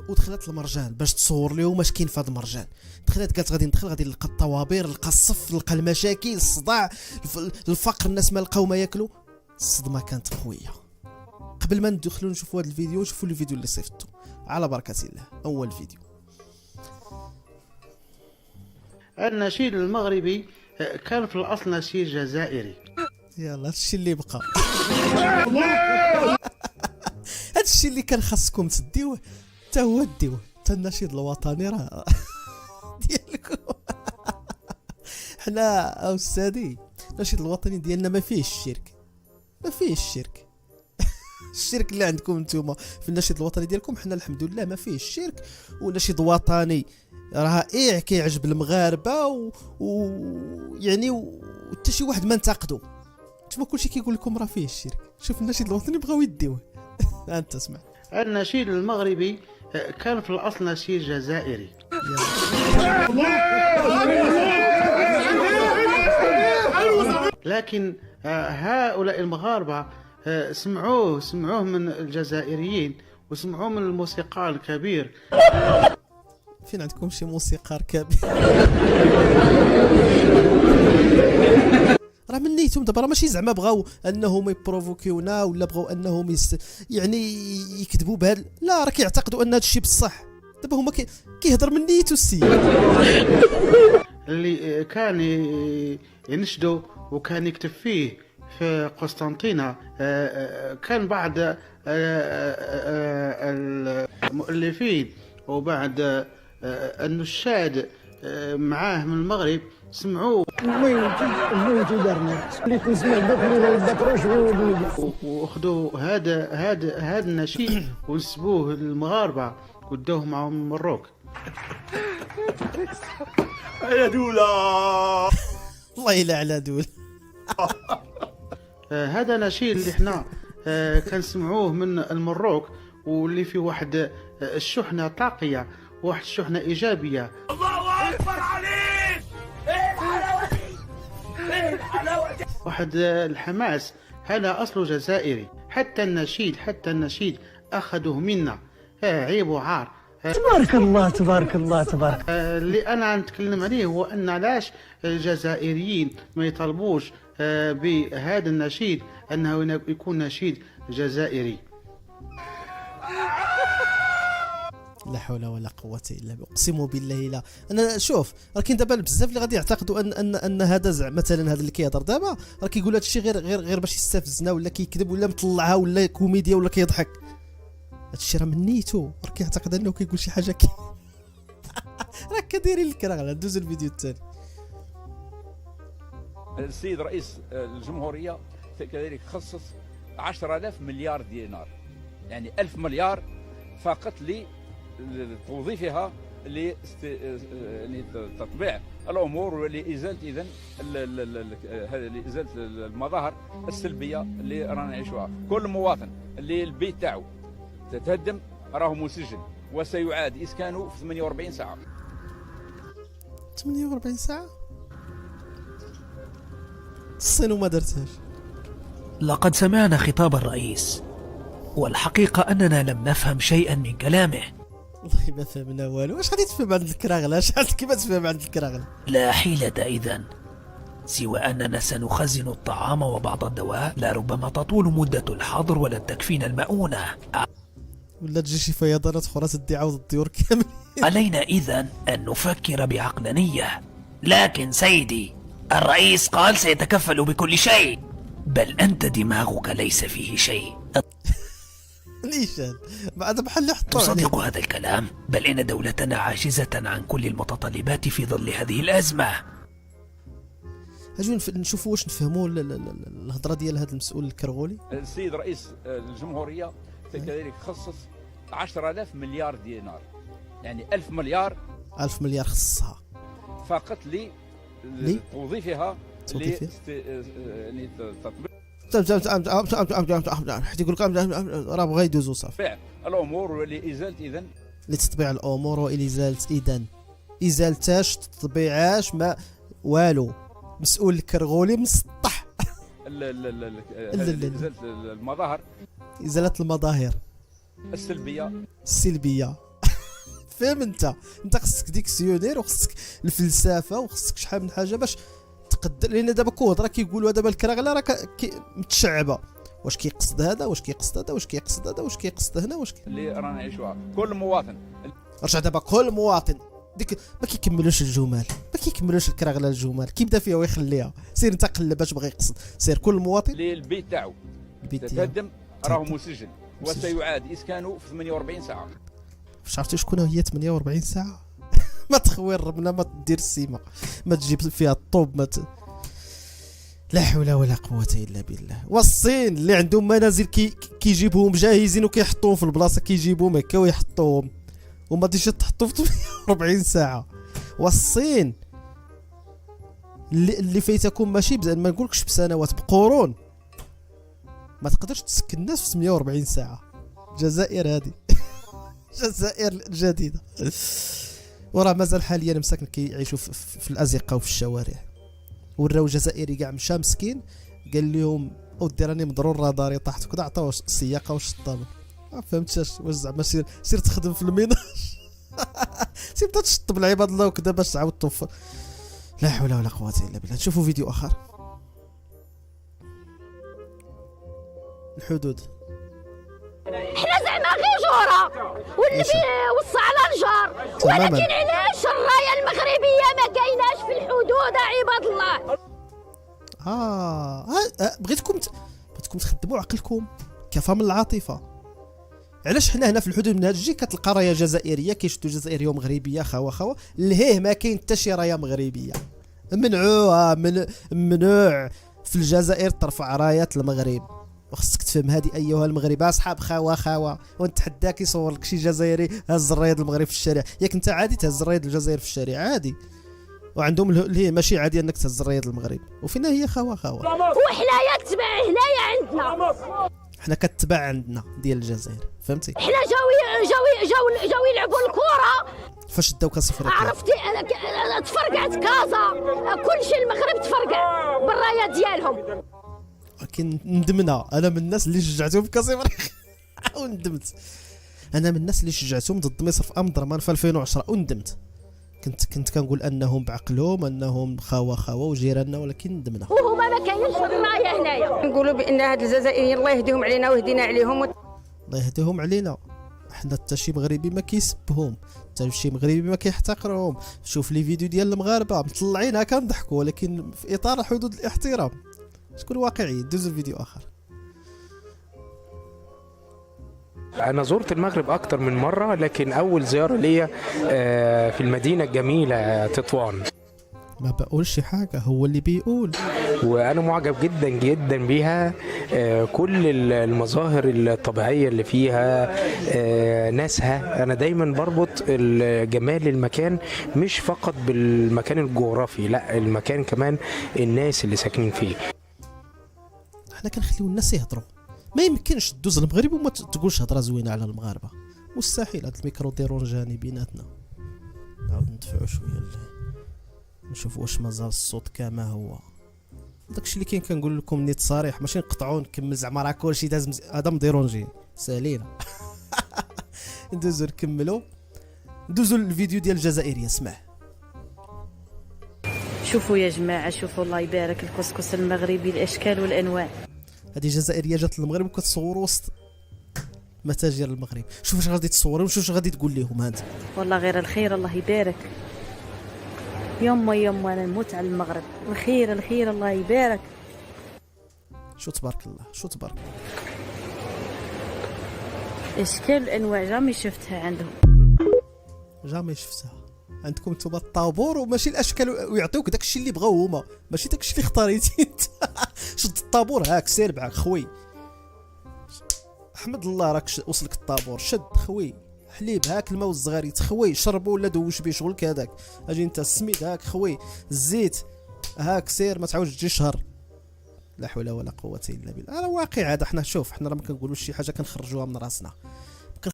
ودخلت المرجان باش تصور لهم اش كاين في هذا المرجان. دخلت قالت غادي ندخل، غادي نلقى الطوابير، نلقى الصف، نلقى المشاكل، الصداع، الفقر، الناس ما لقاو ما ياكلوا. الصدمه كانت قويه. قبل ما ندخلوا نشوفوا هذا الفيديو، شوفوا الفيديو اللي صيفطته على بركه الله. اول فيديو. النشيد المغربي كان في الأصل نشيد جزائري. يلا هادشي اللي بقى. هادشي اللي كان خاصكم تديوه حتى هو ديوه، حتى النشيد الوطني راه ديالكم. حنا استاذي النشيد الوطني ديالنا ما فيهش الشرك، ما فيهش الشرك. الشرك اللي عندكم نتوما في النشيد الوطني ديالكم، حنا الحمد لله ما فيهش الشرك. ونشيد وطني رائع كيعجب المغاربه يعني حتى شي واحد ما انتقدو. نتوما كلشي كيقول لكم راه فيه الشرك. شوف النشيد الوطني بغاو يديوه. انت اسمع. النشيد المغربي كان في الأصل نشيد جزائري. لكن هؤلاء المغاربة سمعوه من الجزائريين وسمعوه من الموسيقار الكبير. فين عندكم شي موسيقار كبير؟ راه من نيتهم دابا، راه ماشي زعما بغاو انهم يبروفوكيونا ولا بغاو انهم يعني يكذبوا بهذا، لا راه كيعتقدوا ان هذا الشيء بصح. دابا هما كيهضر من نيته السيد اللي كان ينشدوا وكان يكتب فيه في قسطنطينة. كان بعض المؤلفين وبعض النشاد معاه من المغرب سمعوه واخذوا هذا النشيد ونسبوه للمغاربه ودوه معهم من المروك. يا دولة الله الا على دول. هذا نشيد اللي احنا كنسمعوه من المروك، واللي فيه واحد الشحنه طاقيه، واحد الشحنه ايجابيه. الله اكبر عليك. ايه الحلاوه دي، ايه الحلاوه دي، واحد الحماس. هذا اصله جزائري. حتى النشيد اخذوه منا. عيب وعار. تبارك الله تبارك الله تبارك. اللي انا نتكلم عليه هو ان علاش الجزائريين ما يطالبوش بهذا النشيد انه يكون نشيد جزائري. لا حول ولا قوة الا بالله. اقسم بالله لا. انا شوف راه كاين دابا بزاف اللي غادي يعتقدوا ان هذا زعما مثلا هذا اللي كيهضر دابا راه كيقول هذا الشيء غير باش يستفزنا، ولا كيكذب، ولا مطلعها، ولا كوميديا، ولا كيضحك. هذا الشيء راه من نيتو، راه كيعتقد انه كيقول شي حاجه راه كدايرين الكراغله. ندوز الفيديو الثاني. السيد رئيس الجمهورية كذلك خصص 10,000 مليار دينار، يعني 1000 مليار فقط لتوظيفها لتطبيع الامور ولازاله لازاله المظاهر السلبيه اللي رانا نعيشوها. كل مواطن اللي البيت تاعو تتهدم راه مسجل وسيعاد اسكانه في 48 ساعه. 48 ساعه؟ الصين وما درتهاش. لقد سمعنا خطاب الرئيس، والحقيقة أننا لم نفهم شيئا من كلامه. والله ما فهمنا والو. واش غادي تفهم عند الكراغله؟ كيف تفهم عند الكراغله؟ لا حيلة إذن سوى أننا سنخزن الطعام وبعض الدواء، لربما تطول مدة الحظر ولن تكفينا المؤونة. ولا تجي شي فيضانات اخرى تدي عوض الديور كامل. علينا إذن أن نفكر بعقلانية. لكن سيدي الرئيس قال سيتكفل بكل شيء، بل أنت دماغك ليس فيه شيء. نيشان بعد بحال اللي حطوه. تصدق هذا الكلام؟ بل إن دولتنا عاجزة عن كل المتطلبات في ظل هذه الأزمة. اجو نشوفوا واش نفهموا الهضره ديال هذا المسؤول الكرغولي. السيد رئيس الجمهورية كذلك خصص 10,000 مليار دينار، يعني 1000 مليار. 1000 مليار خصها فقط لتوظيفها حيت يقول لك راه بغا يدوزو صافي. الامور ولازاله لتطبيع الامور والازاله ازالتاش تطبيعاش ما والو. مسؤول الكرغولي مسطح. ازاله المظاهر ازاله المظاهر السلبيه فاهم انت خصك ديكسيونير وخصك الفلسفه وخصك شحال من حاجه باش تقدر، لان دابا كود راه كيقولوا دابا الكراغله راه متشعبه، واش كيقصد هذا واش كيقصد هذا واش كيقصد هذا واش كيقصد هنا اللي رانا نعيشوها. كل مواطن رجع دابا كل مواطن ديك ما كيكملوش الجمل، ما كيكملوش الكراغله الجمل، كيبدا فيها ويخليها. سير انت قلب اش بغى يقصد، سير كل مواطن اللي البيت تاعو البيت ديالو تهدم راه مسجل وسيعاد اسكانه في 48 ساعه. واش عرفتي شكون هي 48 ساعه؟ ما تخوير ربنا، ما تدير السيما، ما تجيب فيها الطوب، ما لا حول ولا قوة الا بالله. والصين اللي عندهم منازل كيجيبوهم جاهزين وكيحطوهم في البلاصه، كيجيبوهم هكا ويحطوهم وما تجيش تحطو في 48 ساعه. والصين اللي فايتكم ماشي ما نقولكش بسنوات، بقرون، ما تقدرش تسكن الناس في 48 ساعه. الجزائر هذه الجزائر الجديده، وراه مازال حاليا مساكن كيعيشوا في الازقه وفي الشوارع. وراو جزائري كاع مشى مسكين قال لهم اودي راني مضرور راداري طاحت كذا، عطاوه السياقه والشطابه. ما فهمتش واش زعما سير تخدم في الميناج سير بدا تشطب العباد الله وكذا باش تعاود توفر. لا حول ولا قوه الا بالله. نشوفوا فيديو اخر. الحدود احنا زعما غير جوره واللي وصى على الجار، ولكن علاش الرايه المغربيه ما كايناش في الحدود عباد الله؟ بغيتكم تخدموا عقلكم، كفى من العاطفه. علاش حنا هنا في الحدود من تجي كتلقى رايه جزائريه كيشدوا جزائريه ومغربيه خوا لهيه ما كاين حتى شي رايه مغربيه، منعوها ممنوع في الجزائر ترفع رايات المغرب. وخصك تفهم هذه ايها المغاربه اصحاب خوا ونتحداك يصور لك شي جزائري هز الرايد المغرب في الشارع، ياك انت عادي تهز الرايد الجزائر في الشارع عادي، وعندهم اللي هي ماشي عادي انك تهز الرايد المغرب. وفينا هي خوا وحنايا تبع هنايا عندنا، حنا كتبع عندنا ديال الجزائر، فهمتي؟ حنا جاو يلعبوا الكره فاش داو كاس افريقيا عرفتي تفرقعت كازا، كلشي المغرب تفرقع بالرايه ديالهم. لكن ندمنا، انا من الناس اللي شجعتهم في كاس افريقيا وندمت. انا من الناس اللي شجعتهم ضد مصر في درمان في 2010 وندمت. كنت كنقول انهم بعقلهم انهم خوا وجيراننا، ولكن ندمنا. وهما ما كاينش الرايه هنايا. نقولوا بان هاد الجزائريين الله يهديهم علينا ويهدينا عليهم. الله يهديهم علينا. حنا حتى شي مغربي ما كيسبهم، حتى شي مغربي ما كيحتقرهم. شوف لي فيديو ديال المغاربه مطلعين هكا نضحكوا، ولكن في اطار حدود الاحترام. تكون واقعي. دوز الفيديو اخر. أنا زرت المغرب أكتر من مرة، لكن أول زيارة ليا في المدينة الجميلة تطوان. ما بقولش حاجة، هو اللي بيقول. وأنا معجب جدا جدا بيها، كل المظاهر الطبيعية اللي فيها، ناسها. أنا دايما بربط جمال المكان مش فقط بالمكان الجغرافي، لا المكان كمان الناس اللي ساكنين فيه. احنا كنخليو الناس يهضروا، ما يمكنش تدوز المغرب وما تقولش هضره زوينه على المغاربه، مستحيل. هاد الميكرو ديرونجاني بيناتنا. نعاود ندفعو شويه نشوف واش مازال الصوت كما هو. داكشي اللي كاين كنقول لكم نيت صريح، ماشي نقطعو نكمل زعما راه كلشي داز هذا مديرونجي سالينا. ندوزو نكملو، ندوزو الفيديو ديال الجزائريه. اسمع. شوفوا يا جماعة، شوفوا الله يبارك الكسكس المغربي الأشكال والأنواع. هذه جزائرية جات للمغرب وكتصور وسط متاجر المغرب. شوف واش غادي تصور وشوف واش غادي تقول لهم. هانت والله غير الخير، الله يبارك. يما أنا نموت على المغرب. الخير الله يبارك. شو تبارك الله، شو تبارك الله. أشكال الأنواع جامي شفتها عندهم، جامي شفتها عندكم نتوما. الطابور وماشي الاشكال، ويعطيوك داكشي اللي بغاو هما، ماشي داكشي اللي اختاريتي انت. شد الطابور هاك سير معاك خوي. احمد الله راك وصلك الطابور، شد خوي. حليب هاك الماء والزغاري تخوي، شربوا ولا دوش بيه شغلك هذاك. اجي انت السميد هاك خوي، الزيت هاك سير، ما تعاودش تجي شهر. لا حول ولا قوه الا بالله. انا واقع هذا. حنا شوف، حنا راه ما كنقولوش شي حاجه كنخرجوها من راسنا.